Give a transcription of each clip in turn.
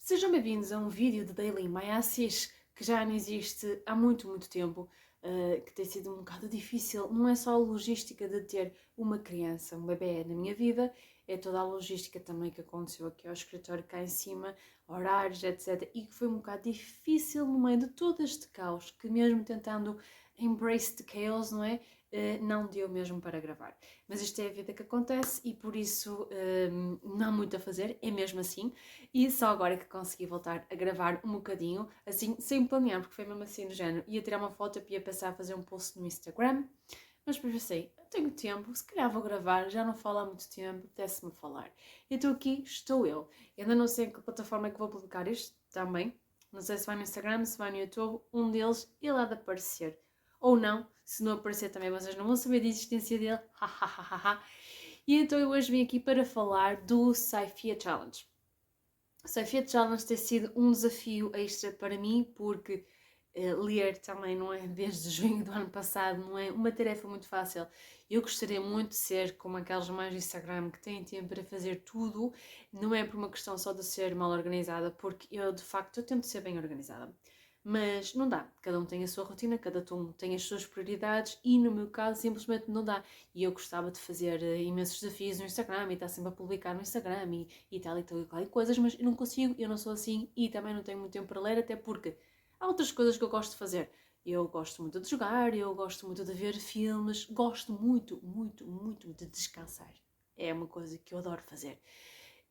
Sejam bem-vindos a um vídeo de Daily Maiassis que já não existe há muito tempo, que tem sido um bocado difícil. Não é só a logística de ter uma criança, um bebê na minha vida, é toda a logística também que aconteceu aqui ao escritório cá em cima, horários, etc. E que foi um bocado difícil no meio de todo este caos, que mesmo tentando embrace the chaos, não é? Não deu mesmo para gravar. Mas isto é a vida que acontece e por isso não há muito a fazer, é mesmo assim. E só agora é que consegui voltar a gravar um bocadinho, assim, sem planear, porque foi mesmo assim do género. Ia tirar uma foto e ia pensar a fazer um post no Instagram, mas depois pensei, eu tenho tempo, se calhar vou gravar, já não falo há muito tempo, apetece-me falar. Então aqui estou eu. Ainda não sei em que plataforma é que vou publicar isto também. Não sei se vai no Instagram, se vai no YouTube, um deles ele há de aparecer. Ou não, se não aparecer também vocês não vão saber da existência dele. E então eu hoje vim aqui para falar do Saifia Challenge. O Saifia Challenge tem sido um desafio extra para mim, porque ler também não é desde junho do ano passado, não é uma tarefa muito fácil. Eu gostaria muito de ser como aquelas mães do Instagram que têm tempo para fazer tudo, não é por uma questão só de ser mal organizada, porque eu de facto eu tento ser bem organizada. Mas não dá, cada um tem a sua rotina, cada um tem as suas prioridades e no meu caso simplesmente não dá. E eu gostava de fazer imensos desafios no Instagram e estar sempre a publicar no Instagram e tal e coisas, mas eu não consigo, eu não sou assim e também não tenho muito tempo para ler, até porque há outras coisas que eu gosto de fazer. Eu gosto muito de jogar, eu gosto muito de ver filmes, gosto muito de descansar. É uma coisa que eu adoro fazer.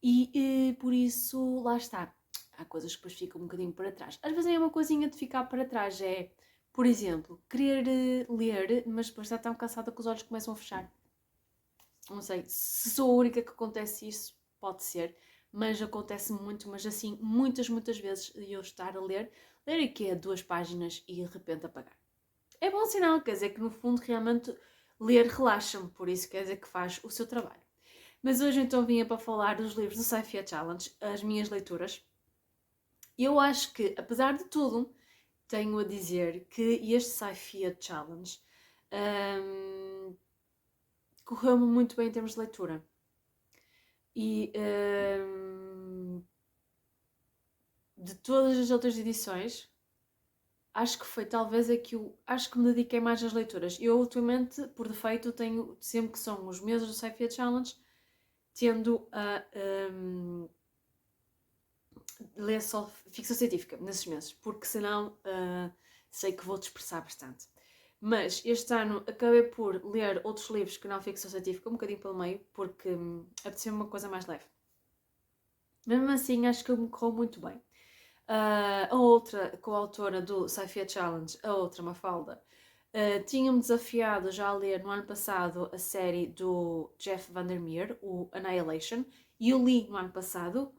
E por isso, lá está. Há coisas que depois ficam um bocadinho para trás. Às vezes é uma coisinha de ficar para trás. É, por exemplo, querer ler, mas depois está tão cansada que os olhos começam a fechar. Não sei se sou a única que acontece isso, pode ser, mas acontece muito, mas assim, muitas vezes eu estar a ler aqui é 2 páginas e de repente apagar. É bom sinal, quer dizer que no fundo realmente ler relaxa-me, por isso quer dizer que faz o seu trabalho. Mas hoje então vinha para falar dos livros do Saifia Challenge, as minhas leituras. Eu acho que, apesar de tudo, tenho a dizer que este Saifia Challenge correu-me muito bem em termos de leitura. E de todas as outras edições, acho que foi talvez a que eu acho que me dediquei mais às leituras. Eu, ultimamente, por defeito, tenho sempre que são os meses do Saifia Challenge, tendo a ler só ficção científica nesses meses, porque senão sei que vou dispersar bastante. Mas este ano acabei por ler outros livros que não ficção científica, um bocadinho pelo meio, porque apeteceu uma coisa mais leve. Mesmo assim, acho que me correu muito bem. A outra coautora do Saifia Challenge, a outra Mafalda, tinha-me desafiado já a ler no ano passado a série do Jeff Vandermeer, o Annihilation, e eu li no ano passado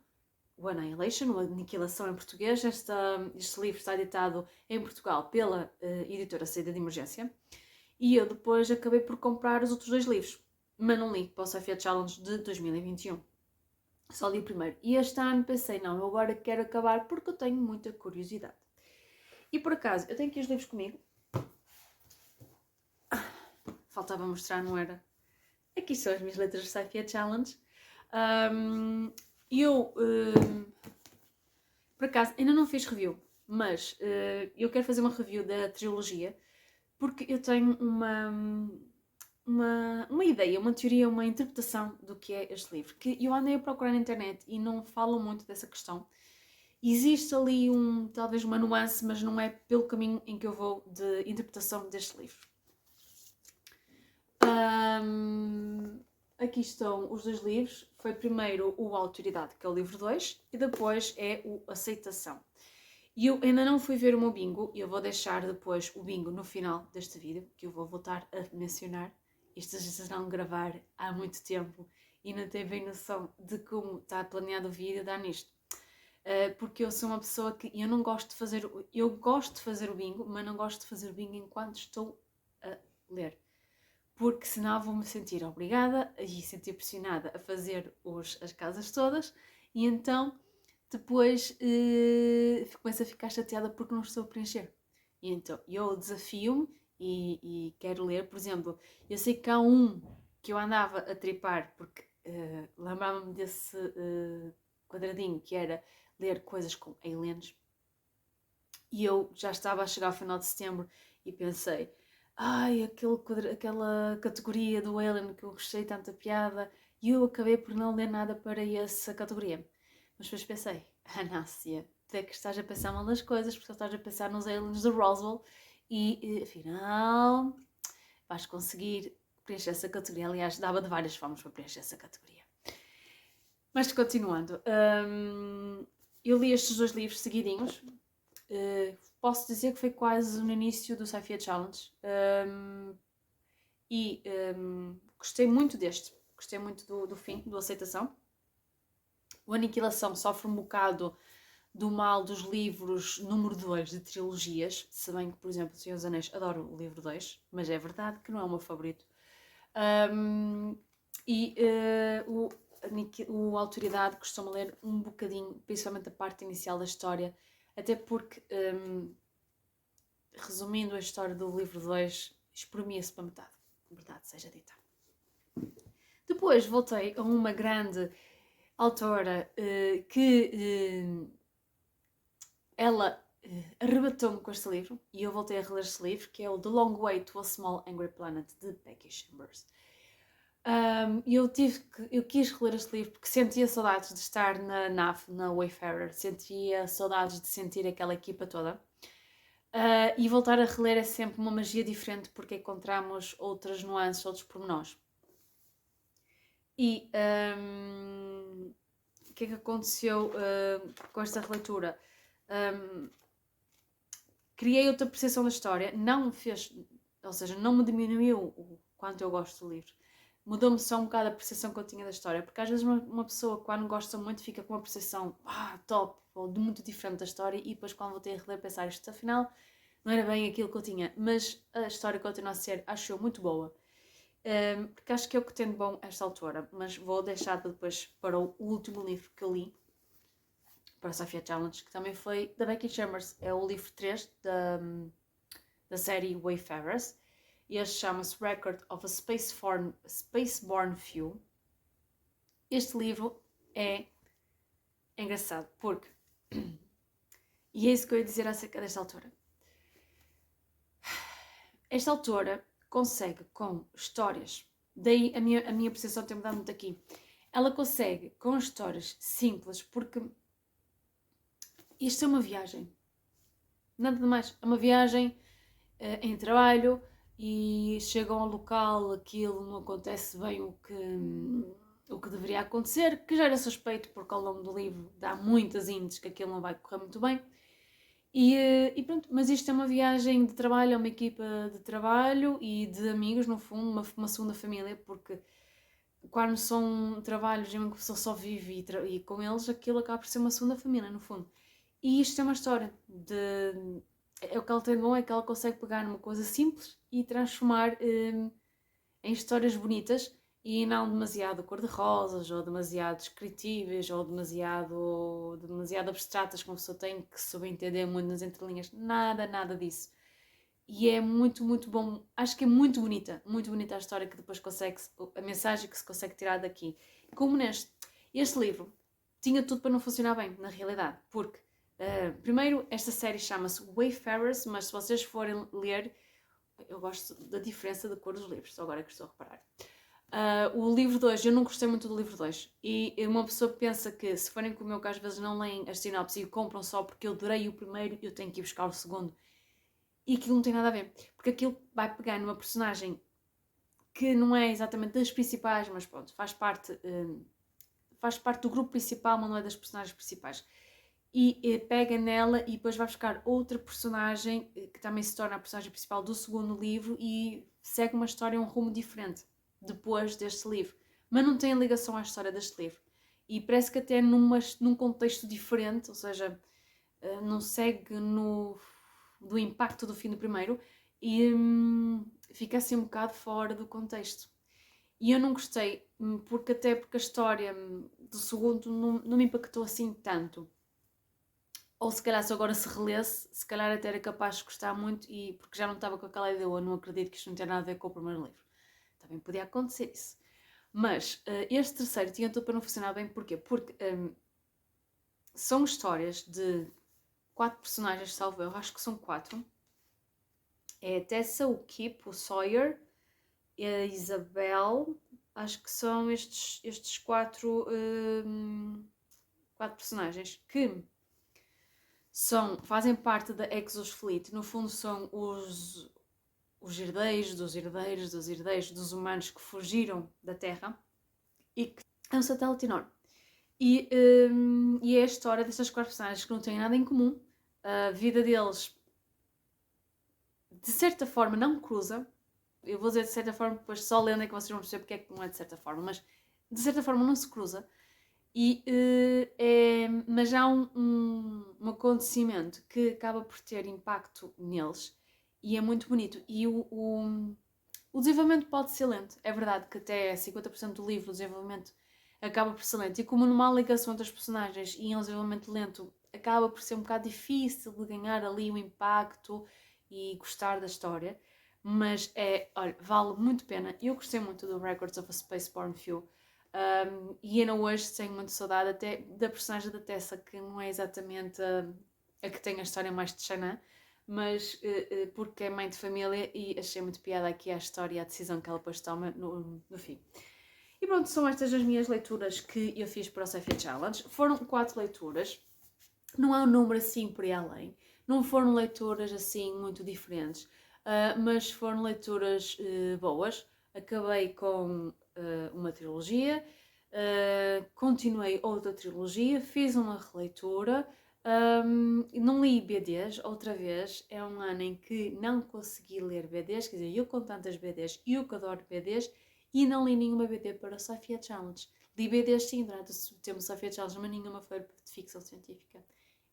o Annihilation, ou Aniquilação em português. Este livro está editado em Portugal pela editora Saída de Emergência, e eu depois acabei por comprar os outros 2 livros, mas não li para o Saifia Challenge de 2021. Só li o primeiro. E este ano pensei, não, eu agora quero acabar porque eu tenho muita curiosidade. E por acaso, eu tenho aqui os livros comigo. Faltava mostrar, não era? Aqui são as minhas letras de Saifia Challenge. Por acaso, ainda não fiz review, mas eu quero fazer uma review da trilogia porque eu tenho uma ideia, uma teoria, uma interpretação do que é este livro, que eu andei a procurar na internet e não falam muito dessa questão. Existe ali talvez uma nuance, mas não é pelo caminho em que eu vou de interpretação deste livro. Aqui estão os 2 livros. Foi primeiro o Autoridade, que é o livro 2, e depois é o Aceitação. E eu ainda não fui ver o meu bingo, e eu vou deixar depois o bingo no final deste vídeo, que eu vou voltar a mencionar. Isto já não gravar há muito tempo e não tenho bem noção de como está planeado o vídeo, dá nisto. Porque eu sou uma pessoa que eu não gosto de fazer, eu gosto de fazer o bingo, mas não gosto de fazer o bingo enquanto estou a ler, porque senão vou-me sentir obrigada e sentir pressionada a fazer as casas todas, e então depois começo a ficar chateada porque não estou a preencher. E então eu desafio-me e quero ler. Por exemplo, eu sei que há um que eu andava a tripar porque lembrava-me desse quadradinho que era ler coisas com aliens. E eu já estava a chegar ao final de setembro e pensei, ai, aquela categoria do Alien que eu gostei tanta piada, e eu acabei por não ler nada para essa categoria. Mas depois pensei, Anácia, tu é que estás a pensar mal nas coisas, porque só estás a pensar nos aliens de Roswell, e afinal vais conseguir preencher essa categoria. Aliás, dava de várias formas para preencher essa categoria. Mas continuando, eu li estes 2 livros seguidinhos. Posso dizer que foi quase no início do Sci-Fi Challenge. Gostei muito deste. Gostei muito do fim, do Aceitação. O Aniquilação sofre um bocado do mal dos livros número 2 de trilogias, se bem que, por exemplo, O Senhor dos Anéis, adoro o livro 2, mas é verdade que não é o meu favorito. O Autoridade costumo ler um bocadinho, principalmente a parte inicial da história, até porque, resumindo a história do livro 2, espremia-se para metade, verdade seja dita. Depois voltei a uma grande autora que ela arrebatou-me com este livro, e eu voltei a reler este livro, que é o The Long Way to a Small Angry Planet, de Becky Chambers. Eu quis reler este livro porque sentia saudades de estar na nave, na Wayfarer, sentia saudades de sentir aquela equipa toda. E voltar a reler é sempre uma magia diferente porque encontramos outras nuances, outros pormenores. E o que é que aconteceu com esta releitura? Criei outra percepção da história, não me diminuiu o quanto eu gosto do livro. Mudou-me só um bocado a percepção que eu tinha da história, porque às vezes uma pessoa, quando gosta muito, fica com uma percepção top, ou de muito diferente da história, e depois quando voltei a reler, pensar, isto afinal não era bem aquilo que eu tinha, mas a história continua a ser, acho eu, muito boa. Porque acho que é o que tem de bom esta autora, mas vou deixar depois para o último livro que eu li, para a Sci-Fi Challenge, que também foi da Becky Chambers, é o livro 3 da série Wayfarers. Este chama-se Record of a Spaceborne Few. Este livro é engraçado porque, e é isso que eu ia dizer acerca desta autora. Esta autora consegue com histórias, daí a minha percepção tem mudado muito aqui, ela consegue com histórias simples, porque isto é uma viagem, nada de mais, é uma viagem em trabalho, e chegam ao local, aquilo não acontece bem o que deveria acontecer, que já era suspeito porque ao longo do livro dá muitas índices que aquilo não vai correr muito bem. E pronto, mas isto é uma viagem de trabalho, é uma equipa de trabalho e de amigos, no fundo, uma segunda família, porque quando são trabalhos em que a pessoa só vive e com eles, aquilo acaba por ser uma segunda família, no fundo. E isto é uma história de... É o que ela tem de bom, é que ela consegue pegar numa coisa simples e transformar em histórias bonitas e não demasiado cor-de-rosas, ou demasiado descritíveis, ou demasiado abstratas, como a pessoa tem que subentender muito nas entrelinhas. Nada disso. E é muito, muito bom. Acho que é muito bonita a história que depois a mensagem que se consegue tirar daqui. Como este livro tinha tudo para não funcionar bem, na realidade, porque primeiro, esta série chama-se Wayfarers, mas se vocês forem ler, eu gosto da diferença de cor dos livros, só agora que estou a reparar. O livro 2, eu não gostei muito do livro 2, e uma pessoa pensa que se forem como eu, que às vezes não leem as sinopses e compram só porque eu adorei o primeiro, eu tenho que ir buscar o segundo, e aquilo não tem nada a ver, porque aquilo vai pegar numa personagem que não é exatamente das principais, mas pronto, faz parte do grupo principal, mas não é das personagens principais. E pega nela e depois vai buscar outra personagem que também se torna a personagem principal do segundo livro e segue uma história, um rumo diferente depois deste livro, mas não tem ligação à história deste livro, e parece que até num contexto diferente, ou seja, não segue do impacto do fim do primeiro, e fica assim um bocado fora do contexto. E eu não gostei, porque a história do segundo não me impactou assim tanto. Ou se calhar se agora se relesse, se calhar até era capaz de gostar muito, e porque já não estava com aquela ideia, eu não acredito que isto não tenha nada a ver com o primeiro livro. Também podia acontecer isso. Mas este terceiro tinha tudo para não funcionar bem, porquê? Porque São histórias de 4 personagens, salvo eu, acho que são 4. É a Tessa, o Kip, o Sawyer, a Isabel, acho que são estes 4 personagens que fazem parte da Exos Fleet. No fundo são os herdeiros dos herdeiros dos herdeiros dos humanos que fugiram da Terra e que é um satélite enorme. E é a história destas 4 personagens que não têm nada em comum. A vida deles, de certa forma, não cruza. Eu vou dizer de certa forma, depois só lendo é que vocês vão perceber porque é que não é de certa forma, mas de certa forma não se cruza. Mas há um acontecimento que acaba por ter impacto neles e é muito bonito. E o desenvolvimento pode ser lento. É verdade que até 50% do livro o desenvolvimento acaba por ser lento. E como não há ligação entre os personagens e é um desenvolvimento lento, acaba por ser um bocado difícil de ganhar ali o impacto e gostar da história. Mas olha, vale muito a pena. Eu gostei muito do Records of a Spaceborne Few. E ainda hoje tenho muita saudade até da personagem da Tessa, que não é exatamente a que tem a história mais de Shannon, mas porque é mãe de família e achei muito piada aqui a história e a decisão que ela depois toma no fim. E pronto, são estas as minhas leituras que eu fiz para o Sci-Fi Challenge. Foram 4 leituras, não há um número assim por aí além, não foram leituras assim muito diferentes, mas foram leituras boas. Acabei com uma trilogia, continuei outra trilogia, fiz uma releitura, não li BDs outra vez. É um ano em que não consegui ler BDs, quer dizer, eu com tantas BDs e eu que adoro BDs, e não li nenhuma BD para o Sci-Fi Challenge. Li BDs sim durante o tempo do Sci-Fi Challenge, mas nenhuma foi de ficção científica.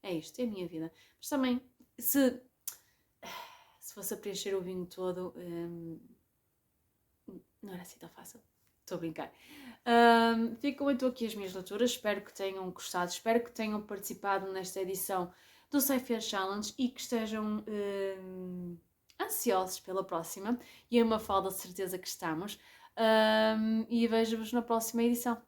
É isto, é a minha vida. Mas também, se fosse a preencher o vinho todo, não era assim tão fácil. Estou a brincar. Ficam então aqui as minhas leituras. Espero que tenham gostado. Espero que tenham participado nesta edição do Sci-Fi Challenge e que estejam ansiosos pela próxima. E a Mafalda, de certeza que estamos. E vejo-vos na próxima edição.